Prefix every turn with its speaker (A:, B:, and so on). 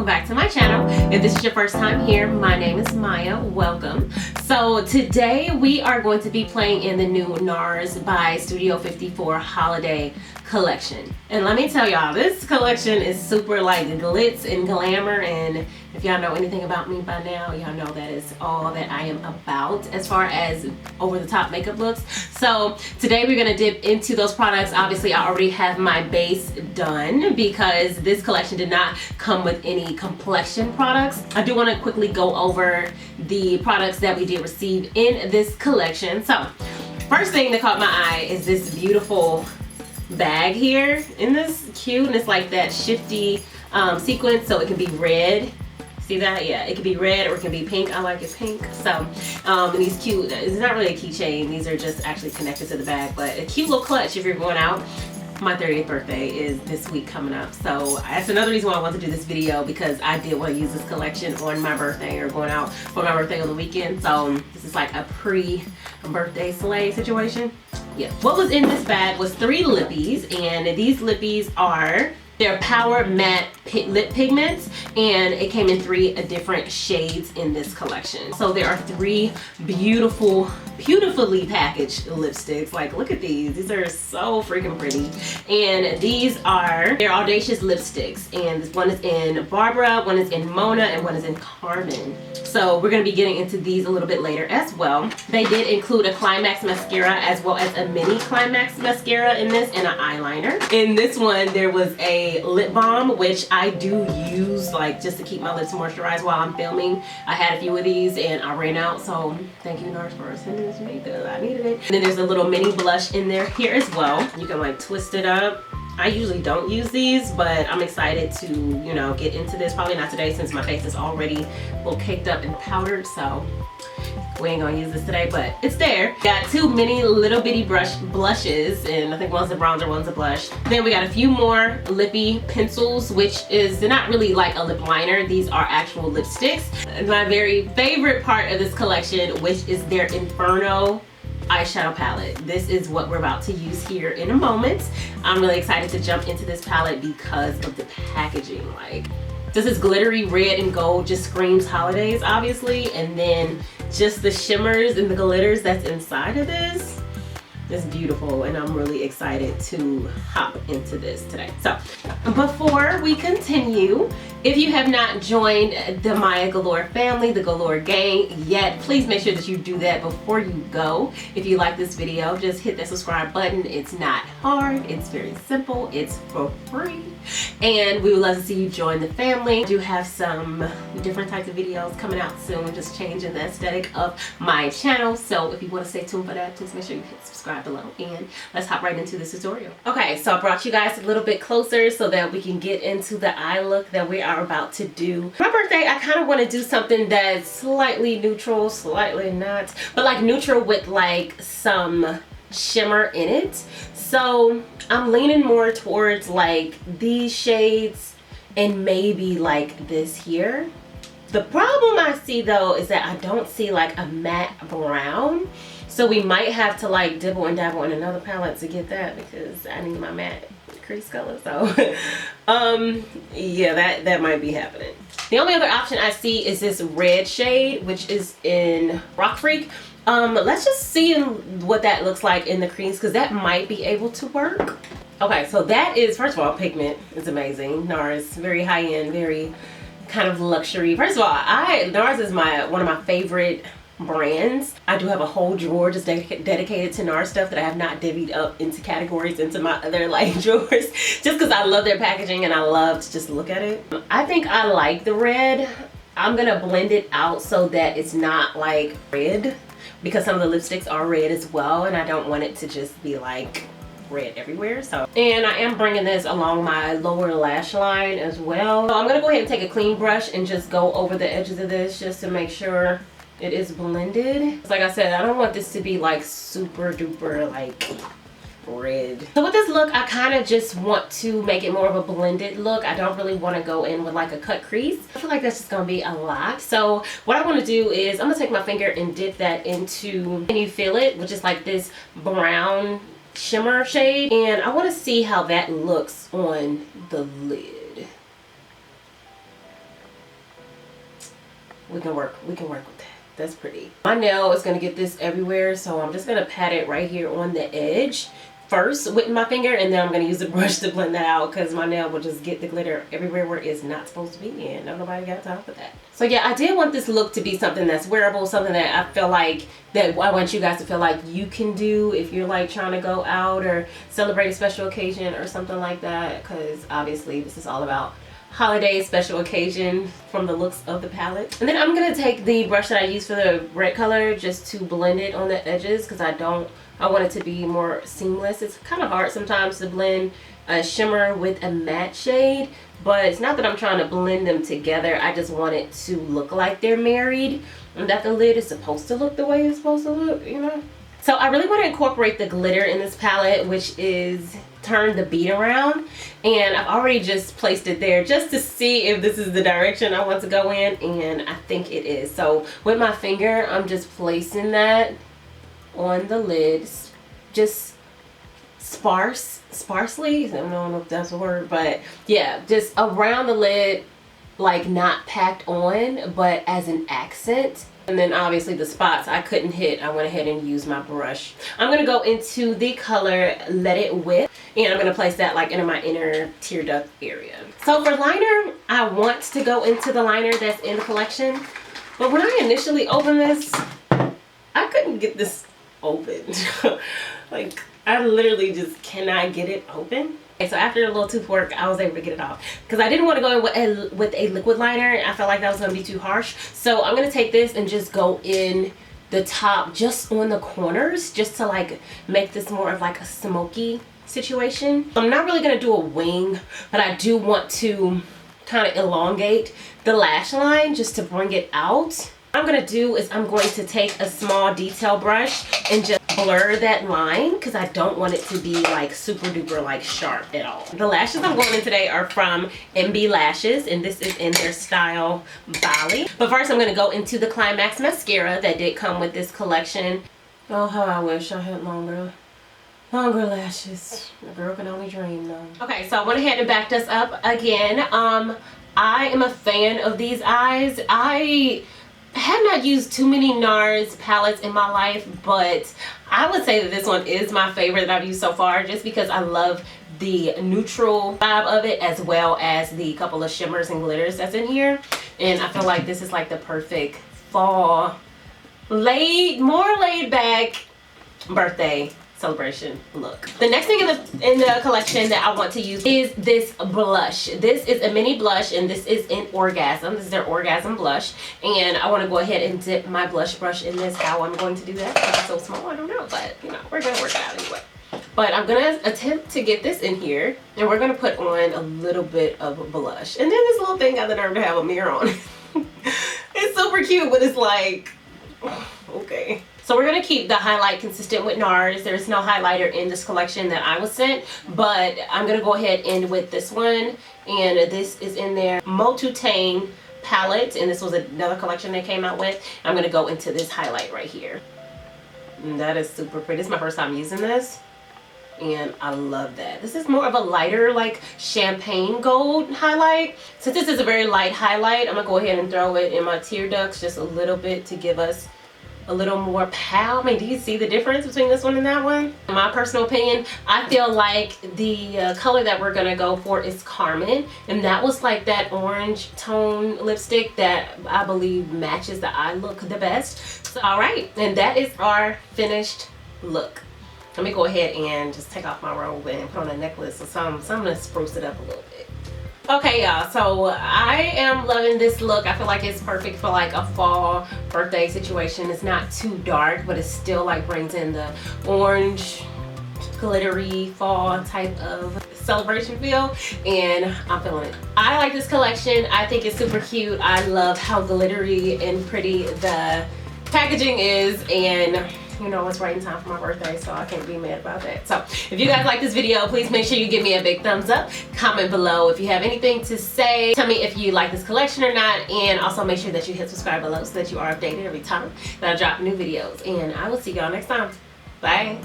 A: welcome back to my channel. If this is your first time here, my name is Maya. Welcome. So today we are going to be playing in the new NARS by Studio 54 holiday collection. And let me tell y'all, this collection is super like glitz and glamour, and if y'all know anything about me by now, y'all know that is all that I am about as far as over the top makeup looks. So today we're gonna dip into those products. Obviously I already have my base done because this collection did not come with any complexion products. I do want to quickly go over the products that we did receive in this collection. So first thing that caught my eye is this beautiful bag here. Isn't this cute? And it's like that shifty sequence, so it can be red. See that? Yeah, it can be red or it can be pink. I like it pink. So, and these cute, it's not really a keychain. These are just actually connected to the bag, but a cute little clutch if you're going out. My 30th birthday is this week coming up. So that's another reason why I wanted to do this video, because I did want to use this collection on my birthday or going out for my birthday on the weekend. So this is like a pre-birthday sleigh situation. Yeah. What was in this bag was 3 lippies, and these lippies are they're Power Matte Lip Pigments, and it came in 3 different shades in this collection. So there are 3 beautifully packaged lipsticks. Like, look at these. These are so freaking pretty. And they're audacious lipsticks. And this one is in Barbara, one is in Mona, and one is in Carmen. So we're gonna be getting into these a little bit later as well. They did include a Climax mascara as well as a mini Climax mascara in this, and an eyeliner. In this one, there was a lip balm, which I do use like just to keep my lips moisturized while I'm filming. I had a few of these and I ran out, so thank you NARS for sending this to me because I needed it. And then there's a little mini blush in there here as well. You can like twist it up. I usually don't use these, but I'm excited to, you know, get into this. Probably not today since my face is already a little caked up and powdered, so we ain't gonna use this today, but it's there. Got 2 mini little bitty blushes, and I think one's a bronzer, one's a blush. Then we got a few more lippy pencils, which is, they're not really like a lip liner. These are actual lipsticks. And my very favorite part of this collection, which is their Inferno eyeshadow palette. This is what we're about to use here in a moment. I'm really excited to jump into this palette because of the packaging. Like, this is glittery red and gold, just screams holidays obviously, and then just the shimmers and the glitters that's inside of this is beautiful, and I'm really excited to hop into this today. So before we continue, if you have not joined the Maya Galore family, the Galore gang yet, please make sure that you do that before you go. If you like this video, just hit that subscribe button. It's not hard, it's very simple, it's for free, and we would love to see you join the family. I do have some different types of videos coming out soon, just changing the aesthetic of my channel. So if you want to stay tuned for that, please make sure you hit subscribe below, and let's hop right into this tutorial. Okay, so I brought you guys a little bit closer so that we can get into the eye look that we are about to do. My birthday, I kind of want to do something that's slightly neutral, slightly not, but like neutral with like some shimmer in it. So I'm leaning more towards like these shades and maybe like this here. The problem I see though is that I don't see like a matte brown. So we might have to like dibble and dabble in another palette to get that, because I need my matte crease color. So yeah, that might be happening. The only other option I see is this red shade, which is in Rock Freak. Let's just see what that looks like in the crease, because that might be able to work. Okay, so that is, first of all, pigment is amazing. NARS, very high-end, very kind of luxury. First of all, NARS is one of my favorite brands. I do have a whole drawer just dedicated to NARS stuff that I have not divvied up into categories into my other like drawers, just because I love their packaging and I love to just look at it. I think I like the red. I'm gonna blend it out so that it's not like red, because some of the lipsticks are red as well, and I don't want it to just be like red everywhere. So, and I am bringing this along my lower lash line as well. So I'm gonna go ahead and take a clean brush and just go over the edges of this just to make sure it is blended. Like I said, I don't want this to be like super duper like red. So with this look, I kind of just want to make it more of a blended look. I don't really want to go in with like a cut crease. I feel like that's just gonna be a lot. So what I want to do is I'm gonna take my finger and dip that into, can you feel it, which is like this brown shimmer shade, and I want to see how that looks on the lid. we can work with that. That's pretty. My nail is gonna get this everywhere, so I'm just gonna pat it right here on the edge first with my finger, and then I'm gonna use the brush to blend that out, because my nail will just get the glitter everywhere where it's not supposed to be, and nobody got time for that. So yeah, I did want this look to be something that's wearable, something that I feel like that I want you guys to feel like you can do if you're like trying to go out or celebrate a special occasion or something like that, because obviously this is all about holiday special occasion from the looks of the palette. And then I'm gonna take the brush that I used for the red color just to blend it on the edges, because I want it to be more seamless. It's kind of hard sometimes to blend a shimmer with a matte shade, but it's not that I'm trying to blend them together. I just want it to look like they're married and that the lid is supposed to look the way it's supposed to look, you know? So I really want to incorporate the glitter in this palette, which is turn the bead around, and I've already just placed it there just to see if this is the direction I want to go in, and I think it is. So with my finger, I'm just placing that on the lids, just sparsely. I don't know if that's a word, but yeah, just around the lid, like not packed on, but as an accent. And then obviously the spots I couldn't hit, I went ahead and used my brush. I'm going to go into the color Let It Whip, and I'm going to place that like into my inner tear duct area. So for liner, I want to go into the liner that's in the collection, but when I initially opened this, I couldn't get this open. Like, I literally just cannot get it open. Okay, so after a little tooth work, I was able to get it off, because I didn't want to go in with a liquid liner. I felt like that was going to be too harsh. So I'm going to take this and just go in the top, just on the corners, just to like make this more of like a smoky situation. I'm not really going to do a wing, but I do want to kind of elongate the lash line just to bring it out. What I'm going to do is I'm going to take a small detail brush and just blur that line, because I don't want it to be like super duper like sharp at all. The lashes I'm going in today are from MB Lashes, and this is in their style Bali. But first I'm going to go into the Climax mascara that did come with this collection. Oh, how I wish I had longer lashes. A girl can only dream though. Okay, so I went ahead and backed us up again. I am a fan of these eyes. I have not used too many NARS palettes in my life, but I would say that this one is my favorite that I've used so far, just because I love the neutral vibe of it, as well as the couple of shimmers and glitters that's in here. And I feel like this is like the perfect fall, more laid back birthday celebration look. The next thing in the collection that I want to use is this blush. This is a mini blush, and this is in Orgasm. This is their Orgasm blush, and I want to go ahead and dip my blush brush in this. How I'm going to do that, because it's so small, I don't know, but you know, we're gonna work it out anyway. But I'm gonna attempt to get this in here, and we're gonna put on a little bit of blush. And then this little thing got the nerve to have a mirror on it. It's super cute, but it's like, okay. So we're going to keep the highlight consistent with NARS. There's no highlighter in this collection that I was sent, but I'm going to go ahead and with this one, and this is in their Motutane palette, and this was another collection they came out with. I'm going to go into this highlight right here. And that is super pretty. This is my first time using this, and I love that. This is more of a lighter, like champagne gold highlight. Since this is a very light highlight, I'm going to go ahead and throw it in my tear ducts just a little bit to give us a little more pow. I mean, do you see the difference between this one and that one? In my personal opinion, I feel like the color that we're gonna go for is Carmen, and that was like that orange tone lipstick that I believe matches the eye look the best. So, all right, and that is our finished look. Let me go ahead and just take off my robe and put on a necklace or something. So I'm gonna spruce it up a little bit. Okay, y'all, so I am loving this look. I feel like it's perfect for like a fall birthday situation. It's not too dark, but it still like brings in the orange, glittery fall type of celebration feel, and I'm feeling it. I like this collection. I think it's super cute. I love how glittery and pretty the packaging is, and you know, it's right in time for my birthday, so I can't be mad about that. So if you guys like this video, please make sure you give me a big thumbs up. Comment below if you have anything to say. Tell me if you like this collection or not, and also make sure that you hit subscribe below so that you are updated every time that I drop new videos. And I will see y'all next time. Bye.